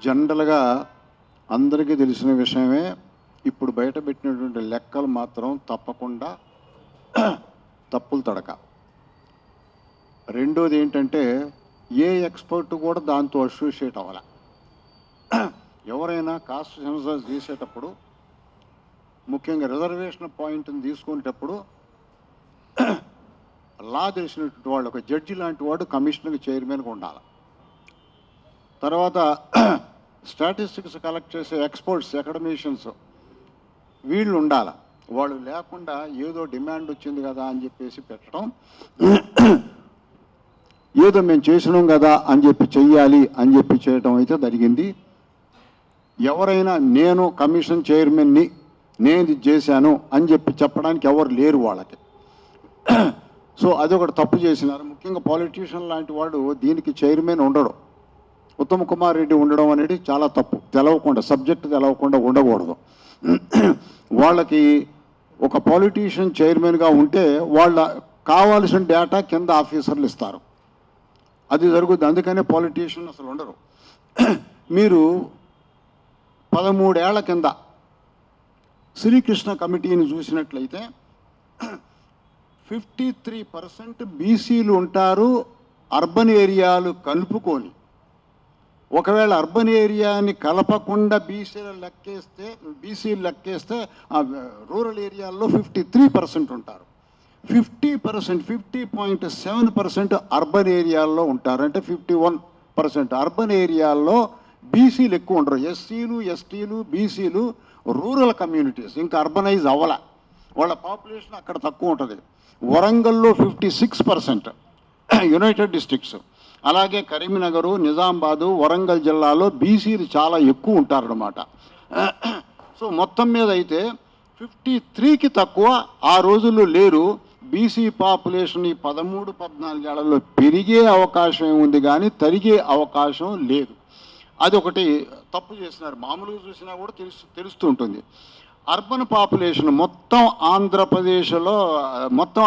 జనరల్గా అందరికీ తెలిసిన విషయమే. ఇప్పుడు బయట పెట్టినటువంటి లెక్కలు మాత్రం తప్పకుండా తప్పులు తడక. రెండోది ఏంటంటే ఏ ఎక్స్పర్ట్ కూడా దాంతో అసోసియేట్ అవ్వాలి. ఎవరైనా కాస్ట్ సెన్సస్ చేసేటప్పుడు, ముఖ్యంగా రిజర్వేషన్ పాయింట్ని తీసుకునేటప్పుడు లా తెలిసినటువంటి వాళ్ళు, ఒక జడ్జి లాంటి వాడు కమిషనర్ చైర్మన్గా ఉండాలి. తర్వాత స్టాటిస్టిక్స్ కలెక్ట్ చేసే ఎక్స్పర్ట్స్, అకాడమిషియన్స్ వీళ్ళు ఉండాలి. వాళ్ళు లేకుండా ఏదో డిమాండ్ వచ్చింది కదా అని చెప్పేసి పెట్టడం, ఏదో మేము చేసినాం కదా అని చెప్పి చెయ్యాలి అని చెప్పి చేయడం అయితే జరిగింది. ఎవరైనా నేను కమిషన్ చైర్మన్ని, నేను ఇది చేశాను అని చెప్పి చెప్పడానికి ఎవరు లేరు వాళ్ళకి. సో అదొకటి తప్పు చేసినారు. ముఖ్యంగా పాలిటీషియన్ లాంటి వాడు దీనికి చైర్మన్ ఉండడు. ఉత్తమ్ కుమార్ రెడ్డి ఉండడం అనేది చాలా తప్పు. తెలవకుండా, సబ్జెక్ట్ తెలవకుండా ఉండకూడదు. వాళ్ళకి ఒక పాలిటీషియన్ చైర్మన్గా ఉంటే వాళ్ళ కావాల్సిన డేటా కింద ఆఫీసర్లు ఇస్తారు, అది జరుగుద్ది. అందుకనే పాలిటీషియన్ అసలు ఉండరు. మీరు 13 ఏళ్ల కింద శ్రీకృష్ణ కమిటీని చూసినట్లయితే 53% బీసీలు ఉంటారు అర్బన్ ఏరియాలు కలుపుకొని. ఒకవేళ అర్బన్ ఏరియాని కలపకుండా బీసీలు లెక్కేస్తే రూరల్ ఏరియాల్లో 53% ఉంటారు. 50.7% అర్బన్ ఏరియాల్లో ఉంటారు. అంటే 51%. అర్బన్ ఏరియాల్లో బీసీలు ఎక్కువ ఉండరు. ఎస్సీలు, ఎస్టీలు, బీసీలు రూరల్ కమ్యూనిటీస్, ఇంకా అర్బనైజ్ అవ్వాల. వాళ్ళ పాపులేషన్ అక్కడ తక్కువ ఉంటుంది. వరంగల్లో 56%, యునైటెడ్ డిస్ట్రిక్ట్స్. అలాగే కరీంనగరు, నిజామాబాదు, వరంగల్ జిల్లాలో బీసీలు చాలా ఎక్కువ ఉంటారన్నమాట. సో మొత్తం మీద అయితే 53కి తక్కువ ఆ రోజుల్లో లేరు. బీసీ పాపులేషన్ ఈ 13-14 ఏళ్లలో పెరిగే అవకాశం ఉంది కానీ తరిగే అవకాశం లేదు. అదొకటి తప్పు చేసినారు. మామూలుగా చూసినా కూడా తెలుస్తూ ఉంటుంది. అర్బన్ పాపులేషన్ మొత్తం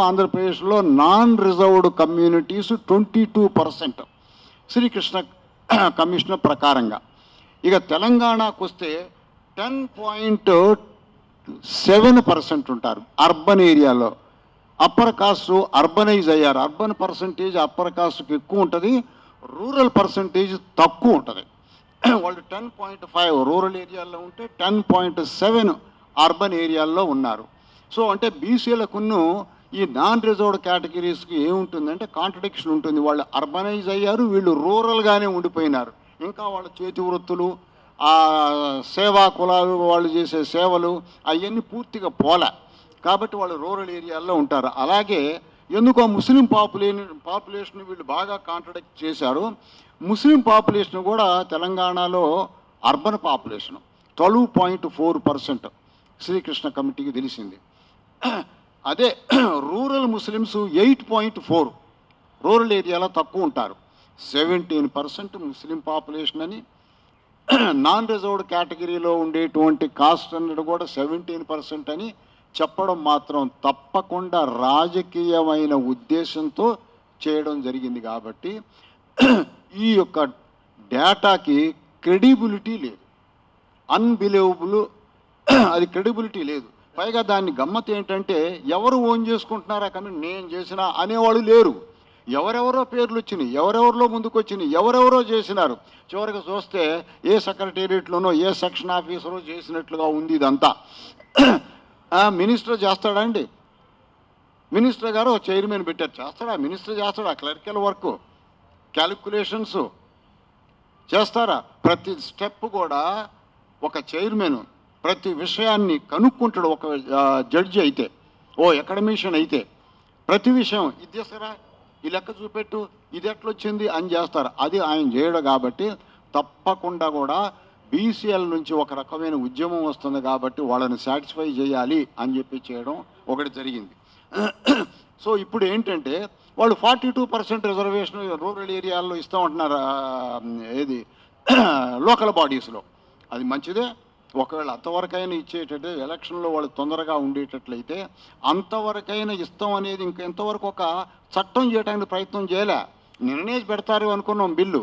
ఆంధ్రప్రదేశ్లో non reserved communities 22% Srikrishna commissioner ప్రకారంగా. ఇక తెలంగాణకు వస్తే 10.7% ఉంటారు అర్బన్ ఏరియాలో. అప్పర్ కాస్ట్ అర్బనైజ్ అయ్యారు. అర్బన్ పర్సంటేజ్ అప్పర్ కాస్ట్కి ఎక్కువ ఉంటుంది, రూరల్ పర్సంటేజ్ తక్కువ ఉంటుంది. వాళ్ళు 10.5 రూరల్ ఏరియాల్లో ఉంటే 10.7 అర్బన్ ఏరియాల్లో ఉన్నారు. సో అంటే బీసీలకును ఈ నాన్ రిజర్వ్డ్ కేటగిరీస్కి ఏముంటుందంటే కాంట్రడిక్షన్ ఉంటుంది. వాళ్ళు అర్బనైజ్ అయ్యారు, వీళ్ళు రూరల్గానే ఉండిపోయినారు. ఇంకా వాళ్ళ చేతి వృత్తులు, ఆ సేవా కులాలు, వాళ్ళు చేసే సేవలు అవన్నీ పూర్తిగా పోలే. కాబట్టి వాళ్ళు రూరల్ ఏరియాల్లో ఉంటారు. అలాగే ఎందుకో ముస్లిం పాపులేషన్ వీళ్ళు బాగా కాంట్రడిక్ట్ చేశారు. ముస్లిం పాపులేషన్ కూడా తెలంగాణలో అర్బన్ పాపులేషన్ 12.4% శ్రీకృష్ణ కమిటీకి తెలిసింది. అదే రూరల్ ముస్లిమ్స్ 8.4, రూరల్ ఏరియాలో తక్కువ ఉంటారు. 17% ముస్లిం పాపులేషన్ అని, నాన్ రిజర్వ్డ్ కేటగిరీలో ఉండేటువంటి కాస్ట్ అన్నది కూడా 17% అని చెప్పడం మాత్రం తప్పకుండా రాజకీయమైన ఉద్దేశంతో చేయడం జరిగింది. కాబట్టి ఈ యొక్క డేటాకి క్రెడిబిలిటీ లేదు, అన్బిలీవబుల్, అది క్రెడిబిలిటీ లేదు. పైగా దాన్ని గమ్మత్ ఏంటంటే ఎవరు ఓన్ చేసుకుంటున్నారా కానీ నేను చేసినా అనేవాళ్ళు లేరు. ఎవరెవరో పేర్లు వచ్చినాయి, ఎవరెవరిలో ముందుకు వచ్చినాయి, ఎవరెవరో చేసినారు. చివరికి చూస్తే ఏ సెక్రటేరియట్లోనో ఏ సెక్షన్ ఆఫీసరో చేసినట్లుగా ఉంది ఇదంతా. మినిస్టర్ చేస్తాడా అండి? మినిస్టర్ గారు చైర్మన్ పెట్టారు, చేస్తాడా? మినిస్టర్ చేస్తాడా? క్లరికల్ వర్క్, క్యాలిక్యులేషన్స్ చేస్తారా? ప్రతి స్టెప్ కూడా ఒక చైర్మన్ ప్రతి విషయాన్ని కనుక్కుంటాడు. ఒక జడ్జి అయితే, ఓ అకాడమిషియన్ అయితే ప్రతి విషయం ఇది చేస్తారా, ఈ లెక్క చూపెట్టు, ఇది ఎట్లొచ్చింది అని చేస్తారు. అది ఆయన చేయడు. కాబట్టి తప్పకుండా కూడా బీసీఎల్ నుంచి ఒక రకమైన ఉద్యమం వస్తుంది. కాబట్టి వాళ్ళని సాటిస్ఫై చేయాలి అని చెప్పి చేయడం ఒకటి జరిగింది. సో ఇప్పుడు ఏంటంటే వాళ్ళు 42% రిజర్వేషన్ రూరల్ ఏరియాల్లో ఇస్తూ ఉంటున్నారు, ఏది లోకల్ బాడీస్లో. అది మంచిదే. ఒకవేళ అంతవరకైనా ఇచ్చేటట్టు ఎలక్షన్లో వాళ్ళు తొందరగా ఉండేటట్లయితే అంతవరకైనా ఇస్తాం అనేది ఇంకెంతవరకు ఒక చట్టం చేయడానికి ప్రయత్నం చేయలే. నిర్ణయించి పెడతారు అనుకున్నాం బిల్లు,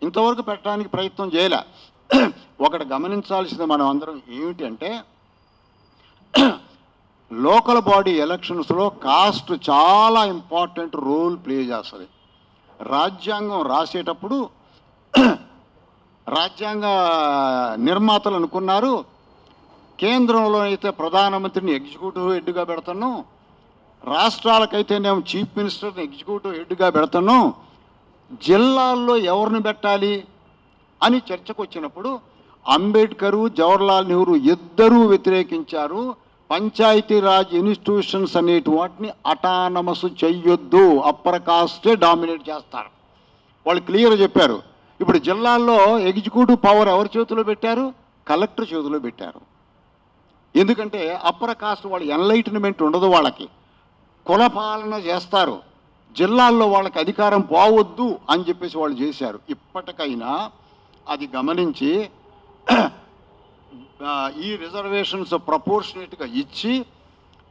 ఇంతవరకు పెట్టడానికి ప్రయత్నం చేయలే. ఒకటి గమనించాల్సింది మనం అందరం ఏమిటంటే, లోకల్ బాడీ ఎలక్షన్స్లో కాస్ట్ చాలా ఇంపార్టెంట్ రోల్ ప్లే చేస్తుంది. రాజ్యాంగం రాసేటప్పుడు రాజ్యాంగ నిర్మాతలు అనుకున్నారు, కేంద్రంలో అయితే ప్రధానమంత్రిని ఎగ్జిక్యూటివ్ హెడ్గా పెడుతున్నాం, రాష్ట్రాలకైతేనేమో చీఫ్ మినిస్టర్ని ఎగ్జిక్యూటివ్ హెడ్గా పెడుతున్నాం, జిల్లాల్లో ఎవరిని పెట్టాలి అని చర్చకు వచ్చినప్పుడు అంబేద్కరు, జవహర్లాల్ నెహ్రూ ఇద్దరూ వ్యతిరేకించారు. పంచాయతీరాజ్ ఇన్స్టిట్యూషన్స్ అనేటి వాటిని అటానమస్ చెయ్యొద్దు, అప్పర్ కాస్టే డామినేట్ చేస్తారు. వాళ్ళు క్లియర్ చెప్పారు. ఇప్పుడు జిల్లాల్లో ఎగ్జిక్యూటివ్ పవర్ ఎవరి చేతిలో పెట్టారు? కలెక్టర్ చేతిలో పెట్టారు. ఎందుకంటే అప్పర్ కాస్ట్ వాళ్ళ ఎన్లైటన్మెంట్ ఉండదు, వాళ్ళకి కుల పాలన చేస్తారు, జిల్లాల్లో వాళ్ళకి అధికారం పోవద్దు అని చెప్పేసి వాళ్ళు చేశారు. ఇప్పటికైనా అది గమనించి ఈ రిజర్వేషన్స్ ప్రపోర్షనేట్గా ఇచ్చి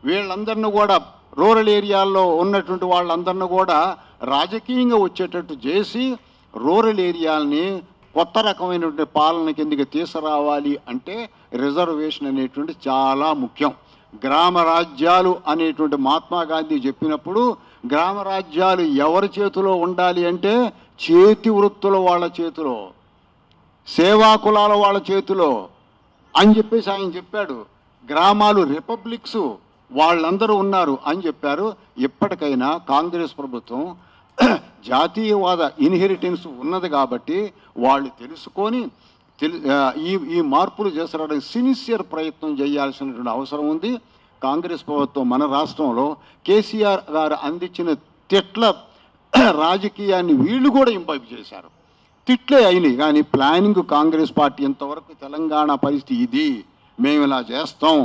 వీళ్ళందరినీ కూడా రూరల్ ఏరియాల్లో ఉన్నటువంటి వాళ్ళందరినీ కూడా రాజకీయంగా వచ్చేటట్టు చేసి రూరల్ ఏరియాలని కొత్త రకమైనటువంటి పాలన కిందకి తీసుకురావాలి అంటే రిజర్వేషన్ అనేటువంటి చాలా ముఖ్యం. గ్రామ రాజ్యాలు అనేటువంటి మహాత్మా గాంధీ చెప్పినప్పుడు గ్రామ రాజ్యాలు ఎవరి చేతిలో ఉండాలి అంటే చేతి వృత్తుల వాళ్ళ చేతిలో, సేవా కులాల వాళ్ళ చేతిలో అని చెప్పేసి ఆయన చెప్పాడు. గ్రామాలు రిపబ్లిక్స్ వాళ్ళందరూ ఉన్నారు అని చెప్పారు. ఇప్పటికైనా కాంగ్రెస్ ప్రభుత్వం జాతీయవాద ఇన్హెరిటెన్స్ ఉన్నది కాబట్టి వాళ్ళు తెలుసుకొని ఈ మార్పులు చేసడానికి సిన్సియర్ ప్రయత్నం చేయాల్సినటువంటి అవసరం ఉంది. కాంగ్రెస్ ప్రభుత్వం మన రాష్ట్రంలో కేసీఆర్ గారు అందించిన తిట్ల రాజకీయాన్ని వీళ్ళు కూడా ఇంపైప్ చేశారు. తిట్లే అయినాయి కానీ ప్లానింగ్ కాంగ్రెస్ పార్టీ ఇంతవరకు తెలంగాణ పరిస్థితి ఇది, మేము ఇలా చేస్తాం,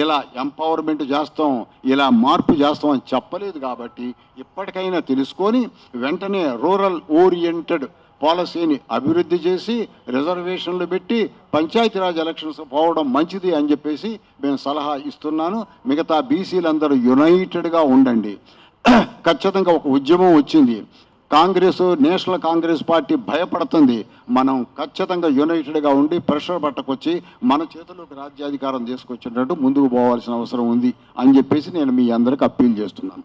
ఇలా ఎంపవర్మెంట్ చేస్తాం, ఇలా మార్పు చేస్తాం అని చెప్పలేదు. కాబట్టి ఇప్పటికైనా తెలుసుకొని వెంటనే రూరల్ ఓరియంటెడ్ పాలసీని అభివృద్ధి చేసి రిజర్వేషన్లు పెట్టి పంచాయతీరాజ్ ఎలక్షన్స్ పోవడం మంచిది అని చెప్పేసి నేను సలహా ఇస్తున్నాను. మిగతా బీసీలందరూ యునైటెడ్గా ఉండండి. ఖచ్చితంగా ఒక ఉద్యమం వచ్చింది, కాంగ్రెస్ నేషనల్ కాంగ్రెస్ పార్టీ భయపడుతుంది. మనం ఖచ్చితంగా యునైటెడ్గా ఉండి ప్రెషర్ పట్టకొచ్చి మన చేతుల్లోకి రాజ్యాధికారం తీసుకొచ్చేటట్టు ముందుకు పోవాల్సిన అవసరం ఉంది అని చెప్పేసి నేను మీ అందరికి అప్పీల్ చేస్తున్నాను.